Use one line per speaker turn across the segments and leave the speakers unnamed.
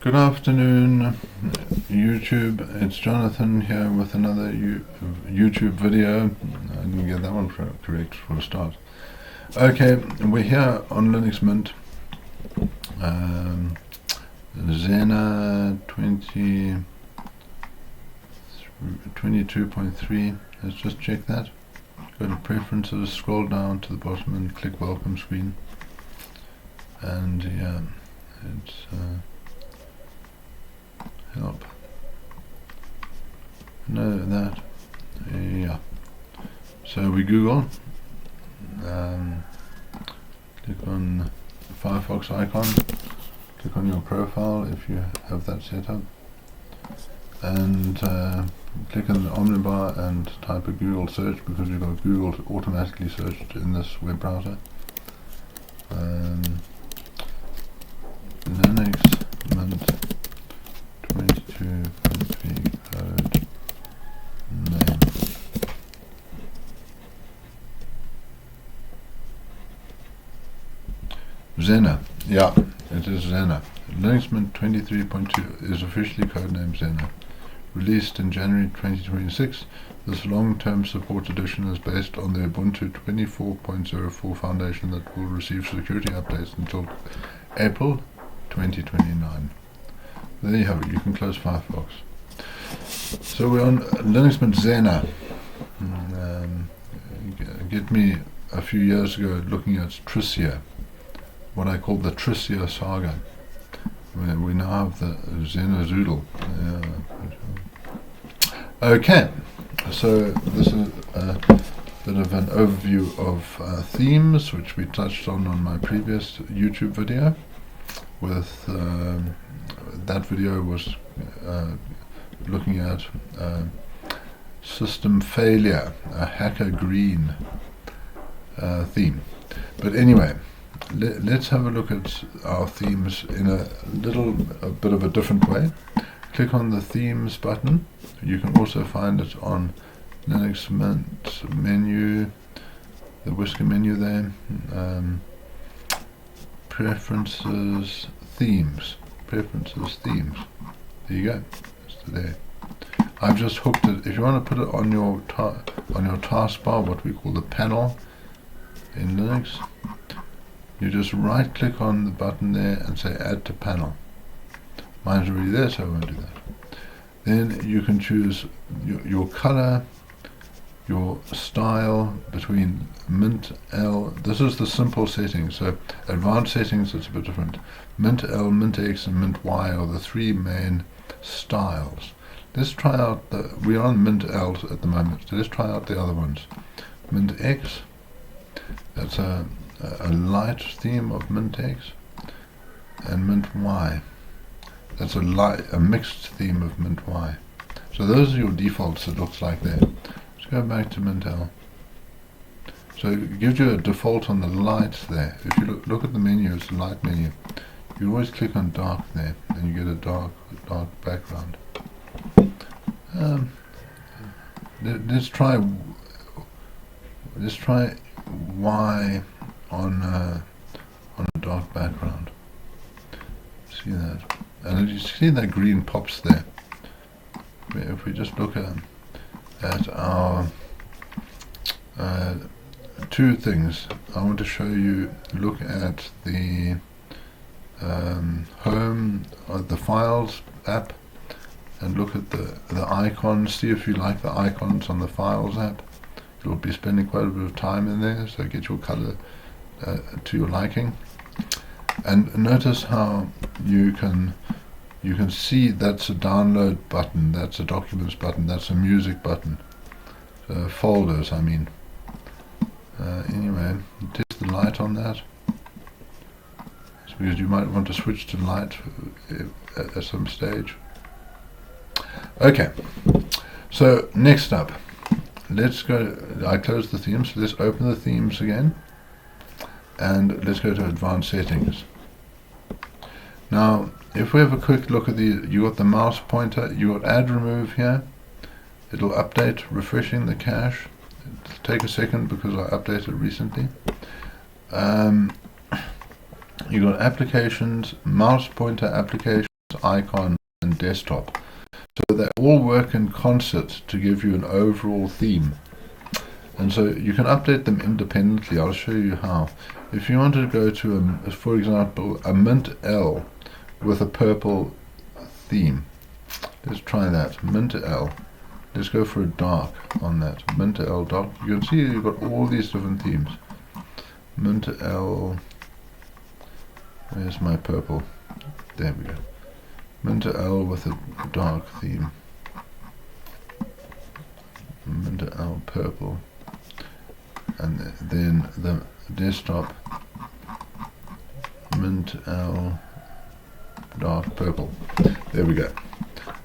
Good afternoon, YouTube. It's Jonathan here with another YouTube video. I didn't get that one correct for a start. Okay, we're here on Linux Mint. Xena 22.3. Let's just check that. Go to Preferences, scroll down to the bottom and click Welcome Screen. And yeah, it's help. No, that. Yeah. So we Google. Click on the Firefox icon. Click on your profile if you have that set up. And click on the omnibar and type a Google search because you've got Google automatically searched in this web browser. Linux Mint 22.3 code name. Xena. Yeah, it is Xena. Linux Mint 23.2 is officially codenamed Xena. Released in January 2026, this long-term support edition is based on the Ubuntu 24.04 foundation that will receive security updates until April 2029. There you have it. You can close Firefox. So we're on Linux Mint Xena. Get me a few years ago looking at Tricia, what I call the Tricia saga. We now have the Xena Zoodle. Okay, so this is a bit of an overview of themes, which we touched on my previous YouTube video. With that video was looking at system failure, a hacker green theme. But anyway, let's have a look at our themes in a bit of a different way. Click on the themes button. You can also find it on Linux Mint menu, the whisker menu there. Preferences, themes. Preferences, themes. There you go. It's there. I've just hooked it. If you want to put it on your taskbar, what we call the panel in Linux, you just right-click on the button there and say Add to Panel. Mine's already there, so I won't do that. Then you can choose your color, your style between Mint L. This is the simple settings. So advanced settings, it's a bit different. Mint L, Mint X, and Mint Y are the three main styles. Let's try out we're on Mint L at the moment, so let's try out the other ones. Mint X, that's a light theme of Mint X, and Mint Y, that's a mixed theme of Mint Y. So those are your defaults. It looks like there. Let's go back to Mint L. So it gives you a default on the light there. If you look at the menu, it's the light menu. You always click on dark there, and you get a dark background. Let's try Y on a dark background. See that? And you see that green pops there. If we just look at our two things, I want to show you. Look at the home, the Files app, and look at the icons. See if you like the icons on the Files app. You'll be spending quite a bit of time in there, so get your color to your liking. And notice how you can see that's a download button, that's a documents button, that's a music button, folders I mean. Anyway, test the light on that. It's because you might want to switch to light at some stage. Okay, so next up, let's go. I closed the themes, so let's open the themes again, and let's go to advanced settings. Now, if we have a quick look at you got the mouse pointer, you got add remove here. It'll update, refreshing the cache. It'll take a second because I updated recently. You got applications, mouse pointer applications icon, and desktop. So they all work in concert to give you an overall theme. And so you can update them independently. I'll show you how. If you want to go to, for example, a mint L with a purple theme. Let's try that. Mint L. Let's go for a dark on that. Mint L dark. You can see you've got all these different themes. Mint L. Where's my purple? There we go. Mint L with a dark theme. Mint L purple. And then the desktop. Mint L dark purple. There we go.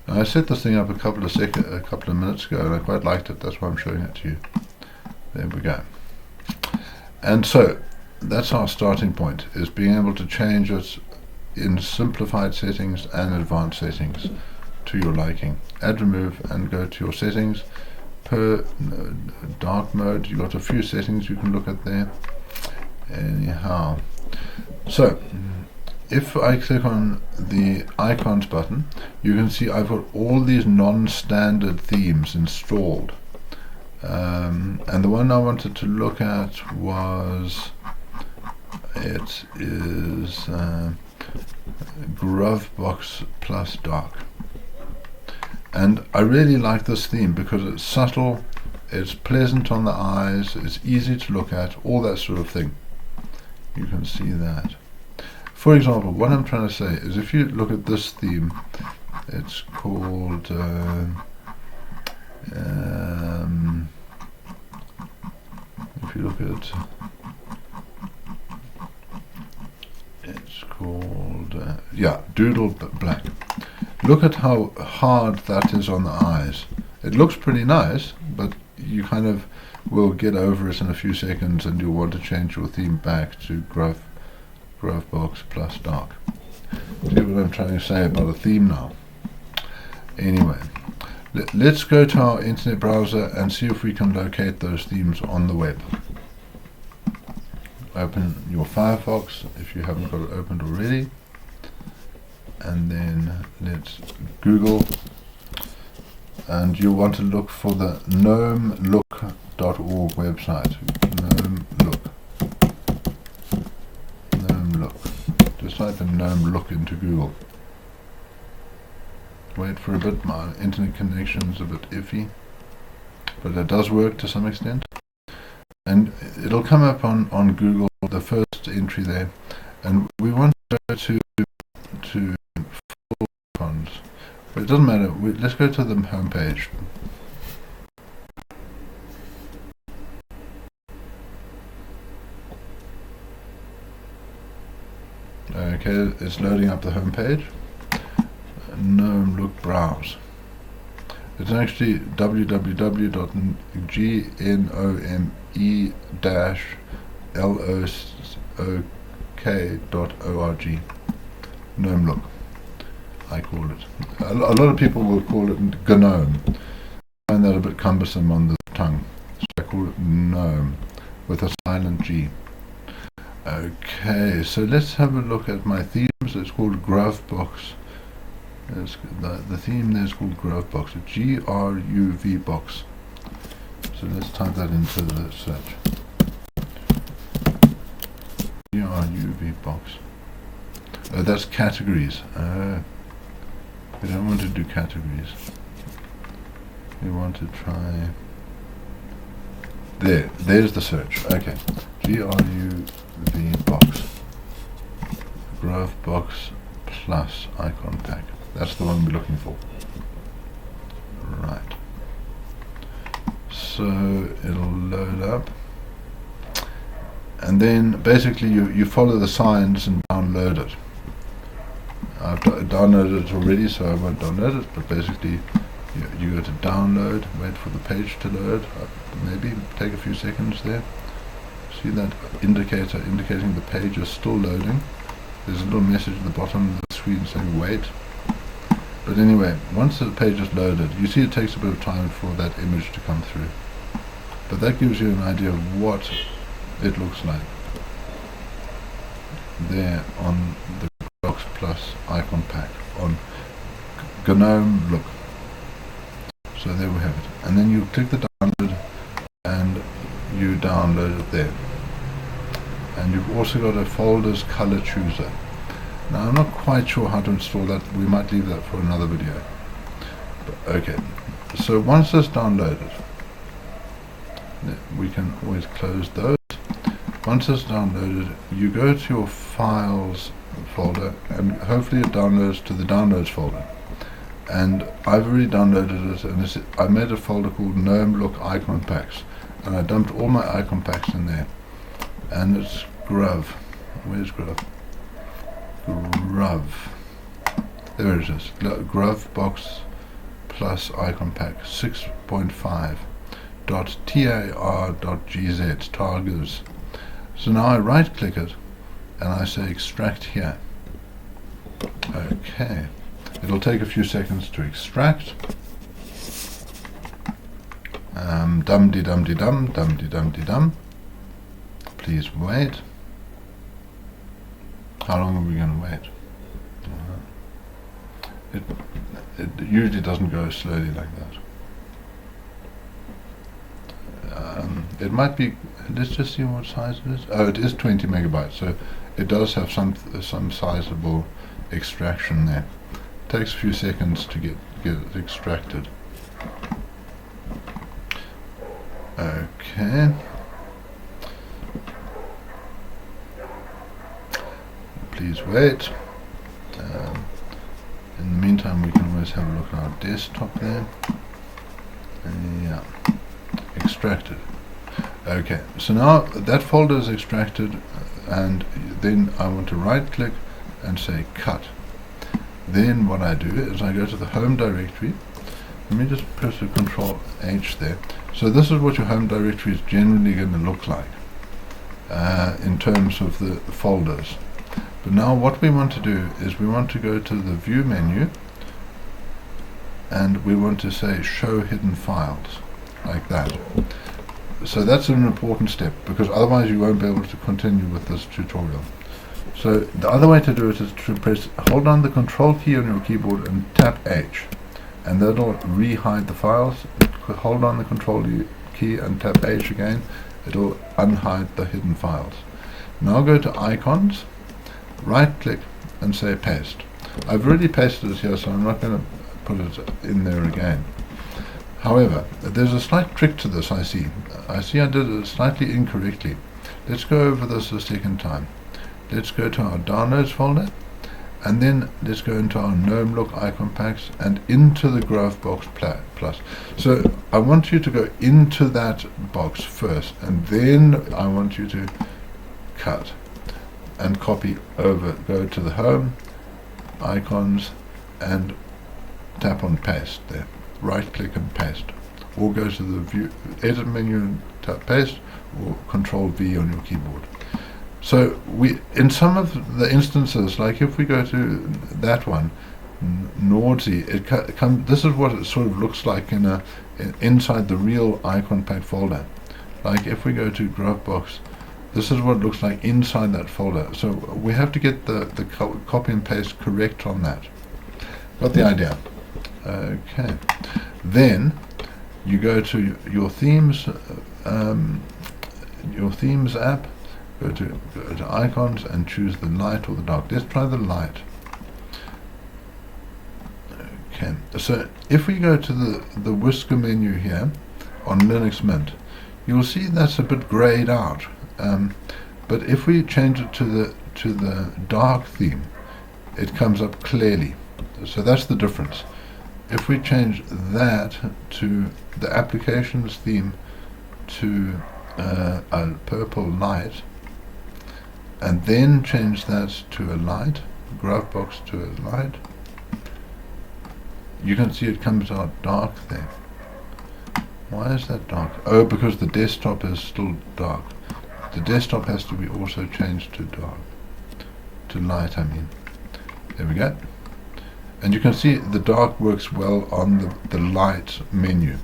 Now I set this thing up a couple of minutes ago, and I quite liked it. That's why I'm showing it to you. There we go. And so that's our starting point, is being able to change it in simplified settings and advanced settings to your liking. Add, remove, and go to your settings. Per dark mode, you've got a few settings you can look at there. Anyhow, so if I click on the icons button, you can see I've got all these non-standard themes installed. And the one I wanted to look at was, it is Grovebox plus dark. And I really like this theme because it's subtle, it's pleasant on the eyes, it's easy to look at, all that sort of thing. You can see that. For example, what I'm trying to say is, if you look at this theme, it's called if you look at, it's called Doodle Black. Look at how hard that is on the eyes. It looks pretty nice, but you kind of will get over it in a few seconds, and you'll want to change your theme back to Grovebox plus dark. See what I'm trying to say about a theme now? Anyway, let's go to our internet browser and see if we can locate those themes on the web. Open your Firefox if you haven't got it opened already, and then let's Google, and you'll want to look for the gnomelook.org website. Gnome Look. Just type in Gnome Look into Google. Wait for a bit, my internet connection's a bit iffy, but it does work to some extent. And it'll come up on Google, the first entry there, and we want to go to full icons, but it doesn't matter. Let's go to the home page. Okay, it's loading up the home page. Gnome Look browse. It's actually www.gnome-lok.org. Gnome Look, I call it. A lot of people will call it GNOME. I find that a bit cumbersome on the tongue, so I call it GNOME with a silent G. Okay, so let's have a look at my themes. It's called Grovebox. The theme there is called Grovebox, G-R-U-V box. So let's type that into the search. G-R-U-V box. Oh, that's categories. We don't want to do categories. We want to try... There's the search. Okay. G-R-U-V box. Grovebox plus icon pack. That's the one we're looking for. Right. So it'll load up. And then basically you follow the signs and download it. I've downloaded it already, so I won't download it, but basically you go to download, wait for the page to load, maybe take a few seconds there. See that indicator indicating the page is still loading. There's a little message at the bottom of the screen saying wait. But anyway, once the page is loaded, you see it takes a bit of time for that image to come through. But that gives you an idea of what it looks like there on the Box plus icon pack on GNOME look. So there we have it. And then you click the download and you download it there. And you've also got a folders color chooser. Now I'm not quite sure how to install that. We might leave that for another video. But, okay, so once it's downloaded, we can always close those. Once it's downloaded, you go to your files folder and hopefully it downloads to the downloads folder. And I've already downloaded it, and I made a folder called GNOME Look Icon Packs, and I dumped all my icon packs in there. And it's Gruv. Where's Gruv? Gruv. There it is. Gruv Box plus icon pack 6.5 .tar.gz targets. So now I right click it and I say extract here. Okay. It'll take a few seconds to extract. Dum-de-dum-de-dum. Please wait. How long are we going to wait? It usually doesn't go slowly like that. It might be, let's just see what size it is. Oh, it is 20 megabytes, so it does have some sizable extraction there. It takes a few seconds to get it extracted. Okay. Please wait. In the meantime, we can always have a look at our desktop there. Yeah, extracted. Okay, so now that folder is extracted, and then I want to right click and say cut. Then what I do is I go to the home directory. Let me just press the Control H there. So this is what your home directory is generally going to look like in terms of the folders. But now what we want to do is we want to go to the View menu and we want to say Show Hidden Files, like that. So that's an important step, because otherwise you won't be able to continue with this tutorial. So the other way to do it is to hold down the Control key on your keyboard and tap H, and that'll re-hide the files. Hold on the Control key and tap H again, it'll unhide the hidden files. Now go to Icons, right click and say Paste. I've already pasted it here, so I'm not going to put it in there again. However, there's a slight trick to this. I see I did it slightly incorrectly. Let's go over this a second time. Let's go to our Downloads folder, and then let's go into our GNOME Look icon packs and into the Graph Box Plus. So I want you to go into that box first, and then I want you to cut and copy over. Go to the Home, Icons, and tap on Paste there. Right click and paste, or go to the View Edit menu and tap Paste, or Control V on your keyboard. So in some of the instances, like if we go to that one, Naughty, this is what it sort of looks like inside the real icon pack folder. Like if we go to Graph this is what it looks like inside that folder. So we have to get the copy and paste correct on that. Got the idea? Okay. Then you go to your themes app. Go to Icons and choose the light or the dark. Let's try the light. Okay. So if we go to the whisker menu here on Linux Mint, you'll see that's a bit grayed out. But if we change it to the dark theme, it comes up clearly. So that's the difference. If we change that to the applications theme to a purple light, and then change that to a light, Graph Box to a light, you can see it comes out dark there. Why is that dark? Oh, because the desktop is still dark. The desktop has to be also changed to dark, to light, I mean. There we go. And you can see the dark works well on the light menu.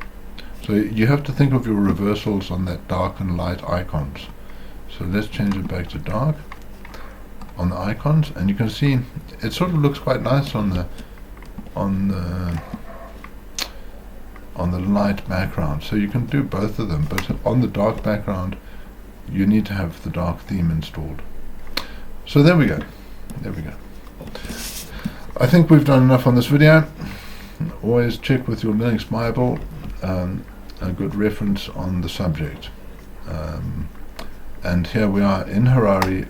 So you have to think of your reversals on that dark and light icons. So let's change it back to dark on the icons, and you can see it sort of looks quite nice on the on the on the light background. So you can do both of them, but on the dark background you need to have the dark theme installed. So there we go. There we go. I think we've done enough on this video. Always check with your Linux Bible, a good reference on the subject. And here we are in Harare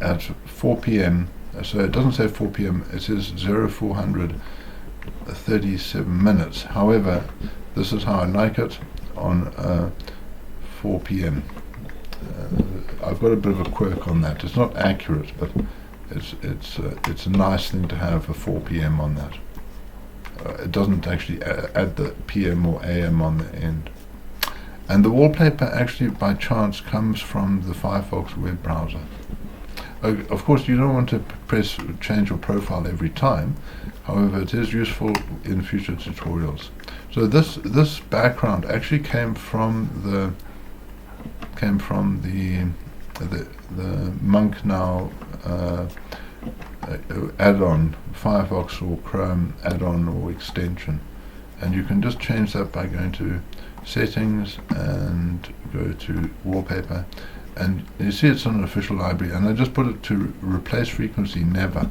at 4 p.m. So it doesn't say 4 p.m. It says 0437 minutes. However, this is how I like it on 4 p.m. I've got a bit of a quirk on that. It's not accurate, but it's a nice thing to have a 4 p.m. on that. It doesn't actually add the p.m. or a.m. on the end. And the wallpaper actually by chance comes from the Firefox web browser. Of course you don't want to change your profile every time, however it is useful in future tutorials. So this background actually came from the Monk Now add-on, Firefox or Chrome add-on or extension, and you can just change that by going to settings and go to wallpaper, and you see it's on an official library, and I just put it to replace frequency never,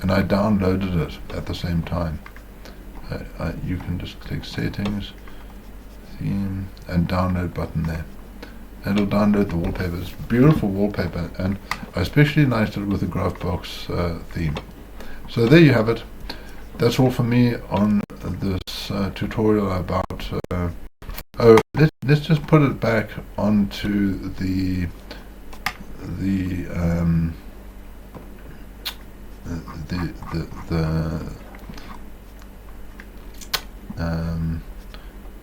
and I downloaded it at the same time. You can just click settings, theme, and download button there. It'll download the wallpaper. It's beautiful wallpaper, and I especially liked it with the Graph-Box theme. So there you have it. That's all for me on this tutorial about let's just put it back onto the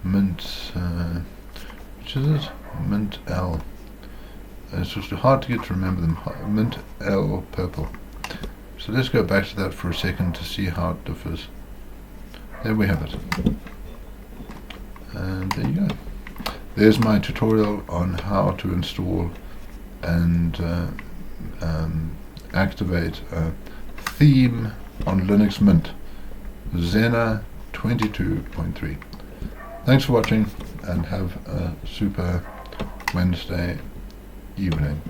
mint, which is it? Mint L. It's just hard to get to remember them. Mint L purple. So let's go back to that for a second to see how it differs. There we have it. And there you go. There's my tutorial on how to install and activate a theme on Linux Mint, Xena 22.3. Thanks for watching, and have a super Wednesday evening.